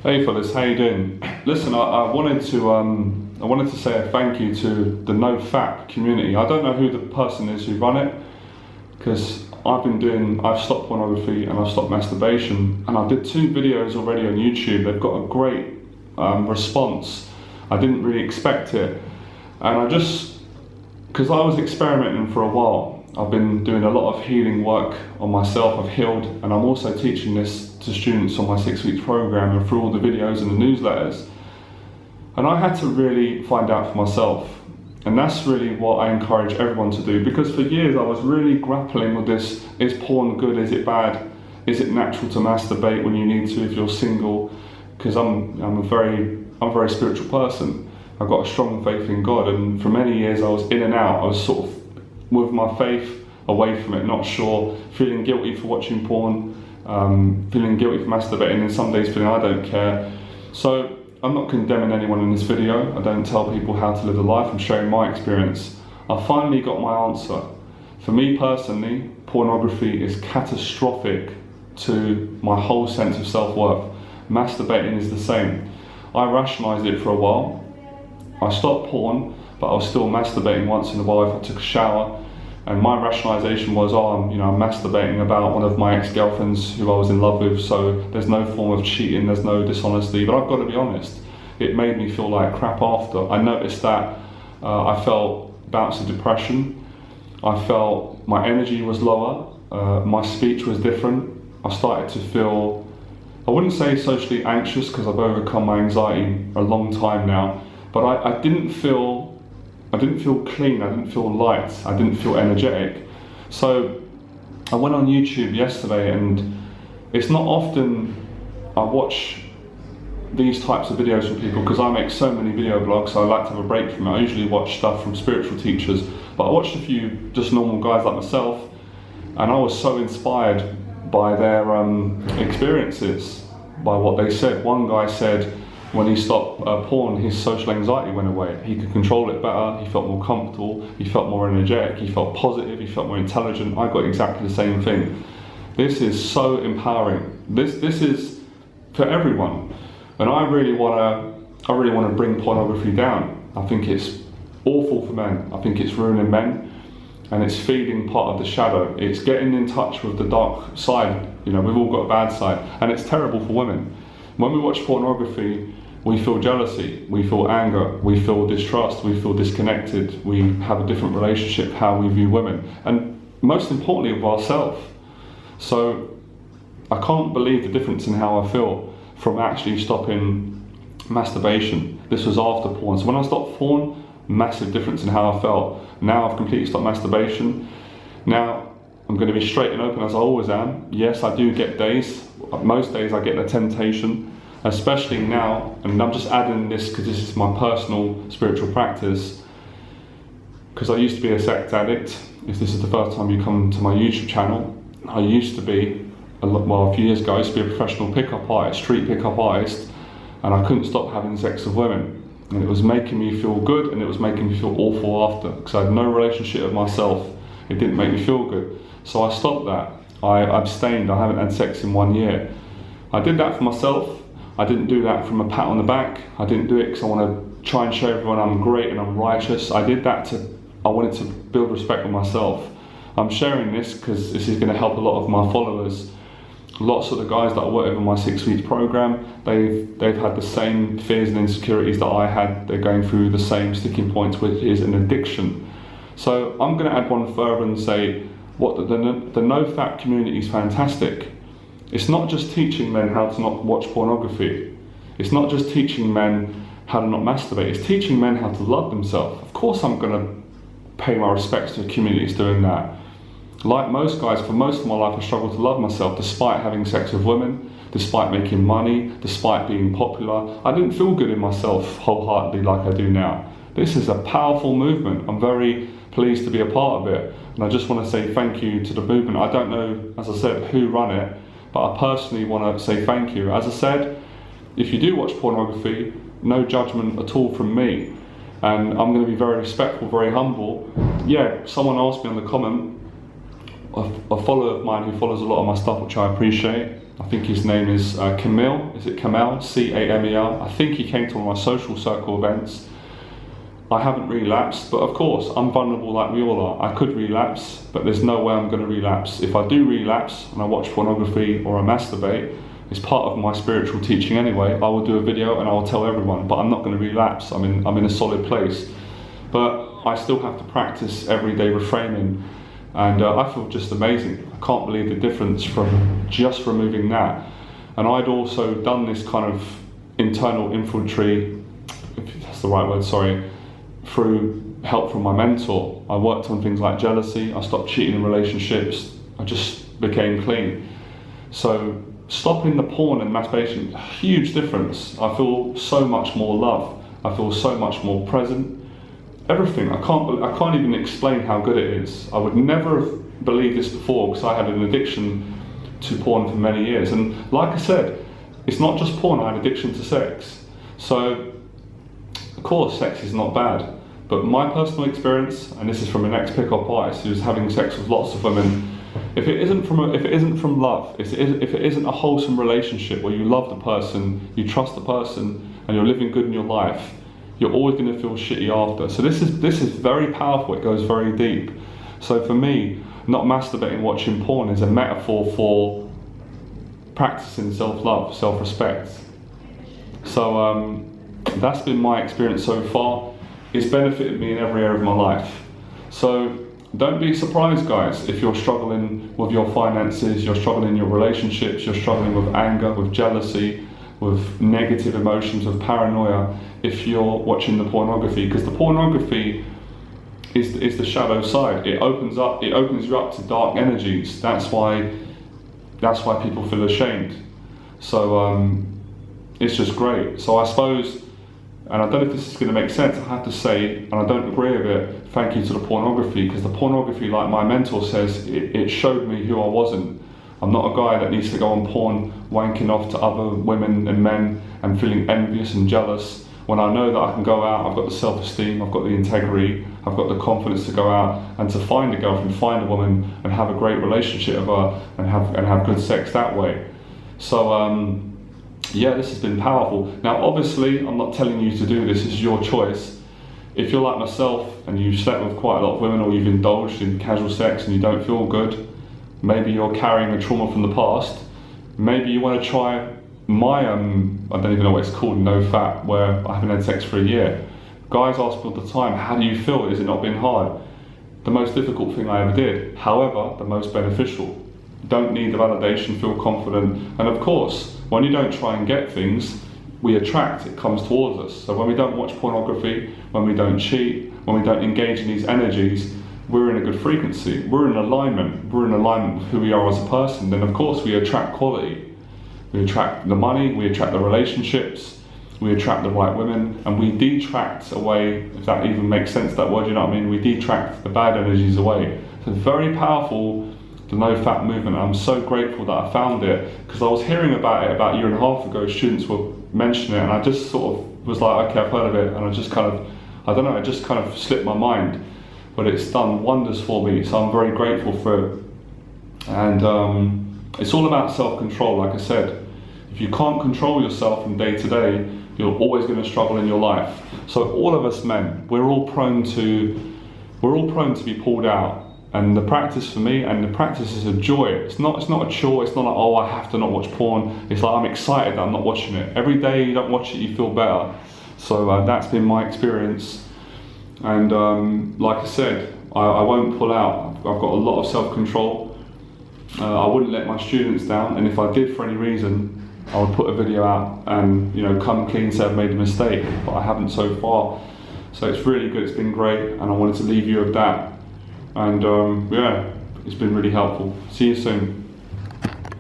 Hey fellas, how you doing? Listen, I wanted to say a thank you to the NoFap community. I don't know who the person is who run it, because I've stopped pornography and I've stopped masturbation, and I did 2 videos already on YouTube. They've got a great response. I didn't really expect it, and because I was experimenting for a while. I've been doing a lot of healing work on myself. I've healed, and I'm also teaching this to students on my 6 weeks program and through all the videos and the newsletters. And I had to really find out for myself. And that's really what I encourage everyone to do, because for years I was really grappling with this: is porn good, is it bad? Is it natural to masturbate when you need to if you're single? Because I'm a very spiritual person. I've got a strong faith in God, and for many years I was in and out. I was sort of with my faith, away from it, not sure, feeling guilty for watching porn, feeling guilty for masturbating, and some days feeling I don't care. So I'm not condemning anyone in this video. I don't tell people how to live a life. I'm sharing my experience. I finally got my answer. For me personally, pornography is catastrophic to my whole sense of self-worth. Masturbating is the same. I rationalised it for a while. I stopped porn, but I was still masturbating once in a while if I took a shower. And my rationalisation was, I'm masturbating about one of my ex-girlfriends who I was in love with, so there's no form of cheating, there's no dishonesty. But I've got to be honest, it made me feel like crap after. I noticed that I felt bouts of depression. I felt my energy was lower, my speech was different. I started to feel, I wouldn't say socially anxious, because I've overcome my anxiety a long time now, but I didn't feel clean, I didn't feel light, I didn't feel energetic. So I went on YouTube yesterday, and it's not often I watch these types of videos from people, because I make so many video blogs, so I like to have a break from it. I usually watch stuff from spiritual teachers, but I watched a few just normal guys like myself, and I was so inspired by their experiences, by what they said. One guy said when he stopped porn, his social anxiety went away. He could control it better, he felt more comfortable, he felt more energetic, he felt positive, he felt more intelligent. I got exactly the same thing. This is so empowering. This is for everyone. And I really want to bring pornography down. I think it's awful for men. I think it's ruining men, and it's feeding part of the shadow. It's getting in touch with the dark side. We've all got a bad side, and it's terrible for women. When we watch pornography, we feel jealousy, we feel anger, we feel distrust, we feel disconnected, we have a different relationship how we view women, and most importantly of ourselves. So I can't believe the difference in how I feel from actually stopping masturbation. This was after porn. So when I stopped porn, massive difference in how I felt. Now I've completely stopped masturbation. Now I'm going to be straight and open as I always am. Yes, I do get days. Most days I get the temptation, especially now, and I'm just adding this because this is my personal spiritual practice, because I used to be a sex addict. If this is the first time you come to my YouTube channel, I used to be, a few years ago, I used to be a professional pickup artist, street pickup artist, and I couldn't stop having sex with women. And it was making me feel good, and it was making me feel awful after, because I had no relationship with myself. It didn't make me feel good. So I stopped that. I abstained. I haven't had sex in 1 year. I did that for myself. I didn't do that from a pat on the back. I didn't do it because I want to try and show everyone I'm great and I'm righteous. I did that I wanted to build respect for myself. I'm sharing this because this is going to help a lot of my followers. Lots of the guys that I work with in my 6 weeks program, they've had the same fears and insecurities that I had. They're going through the same sticking points, which is an addiction. So I'm going to add one further and say, the NoFap community is fantastic. It's not just teaching men how to not watch pornography. It's not just teaching men how to not masturbate. It's teaching men how to love themselves. Of course I'm going to pay my respects to the communities doing that. Like most guys, for most of my life I struggled to love myself, despite having sex with women, despite making money, despite being popular. I didn't feel good in myself wholeheartedly like I do now. This is a powerful movement. I'm very pleased to be a part of it. And I just want to say thank you to the movement. I don't know, as I said, who run it, but I personally want to say thank you. As I said, if you do watch pornography, no judgment at all from me. And I'm going to be very respectful, very humble. Yeah, someone asked me on the comment, a follower of mine who follows a lot of my stuff, which I appreciate, I think his name is Camille. Is it Camel? C-A-M-E-L. I think he came to one of my social circle events. I haven't relapsed, but of course I'm vulnerable like we all are. I could relapse, but there's no way I'm going to relapse. If I do relapse and I watch pornography or I masturbate, it's part of my spiritual teaching anyway. I will do a video and I will tell everyone, but I'm not going to relapse. I'm in a solid place. But I still have to practice everyday refraining, and I feel just amazing. I can't believe the difference from just removing that. And I'd also done this kind of internal infiltrate, if that's the right word, sorry, through help from my mentor. I worked on things like jealousy, I stopped cheating in relationships, I just became clean. So stopping the porn and masturbation, huge difference. I feel so much more love, I feel so much more present. Everything, I can't even explain how good it is. I would never have believed this before because I had an addiction to porn for many years. And like I said, it's not just porn, I had addiction to sex. So, of course, sex is not bad. But my personal experience, and this is from an ex-pick-up artist who's having sex with lots of women, if it isn't from love, if it isn't a wholesome relationship where you love the person, you trust the person, and you're living good in your life, you're always going to feel shitty after. So this is very powerful. It goes very deep. So for me, not masturbating watching porn is a metaphor for practicing self-love, self-respect. So that's been my experience so far. It's benefited me in every area of my life. So don't be surprised, guys, if you're struggling with your finances, you're struggling in your relationships, you're struggling with anger, with jealousy, with negative emotions, with paranoia, if you're watching the pornography, because the pornography is the shadow side. It opens you up to dark energies. That's why people feel ashamed. So it's just great. So I suppose, and I don't know if this is going to make sense, I have to say, and I don't agree with it, thank you to the pornography, because the pornography, like my mentor says, it showed me who I wasn't. I'm not a guy that needs to go on porn wanking off to other women and men and feeling envious and jealous, when I know that I can go out, I've got the self-esteem, I've got the integrity, I've got the confidence to go out and to find a girlfriend, find a woman and have a great relationship with her and have good sex that way. So yeah, this has been powerful. Now obviously I'm not telling you to do this, it's your choice. If you're like myself and you've slept with quite a lot of women, or you've indulged in casual sex and you don't feel good, maybe you're carrying a trauma from the past, maybe you want to try my, I don't even know what it's called, NoFap, where I haven't had sex for a year. Guys ask me all the time, how do you feel? Has it not been hard? The most difficult thing I ever did, however, the most beneficial. Don't need the validation, feel confident. And of course, when you don't try and get things, we attract, it comes towards us. So when we don't watch pornography, when we don't cheat, when we don't engage in these energies, we're in a good frequency, we're in alignment with who we are as a person. Then of course we attract quality. We attract the money, we attract the relationships, we attract the right women, and we detract away, if that even makes sense, that word, you know what I mean? We detract the bad energies away. So it's very powerful, the NoFap movement. I'm so grateful that I found it, because I was hearing about it about a year and a half ago, students were mentioning it, and I just sort of was like, okay, I've heard of it, and I just kind of, I don't know, it just kind of slipped my mind. But it's done wonders for me, so I'm very grateful for it. And it's all about self-control, like I said. If you can't control yourself from day to day, you're always going to struggle in your life. So all of us men, we're all prone to be pulled out. And the practice for me, and the practice is a joy. It's not a chore. It's not like, oh, I have to not watch porn. It's like, I'm excited that I'm not watching it. Every day you don't watch it, you feel better. So that's been my experience. And like I said, I won't pull out. I've got a lot of self-control. I wouldn't let my students down, and if I did for any reason, I would put a video out and, you know, come clean, say I've made a mistake, but I haven't so far. So it's really good, it's been great, and I wanted to leave you with that. And yeah, it's been really helpful. See you soon.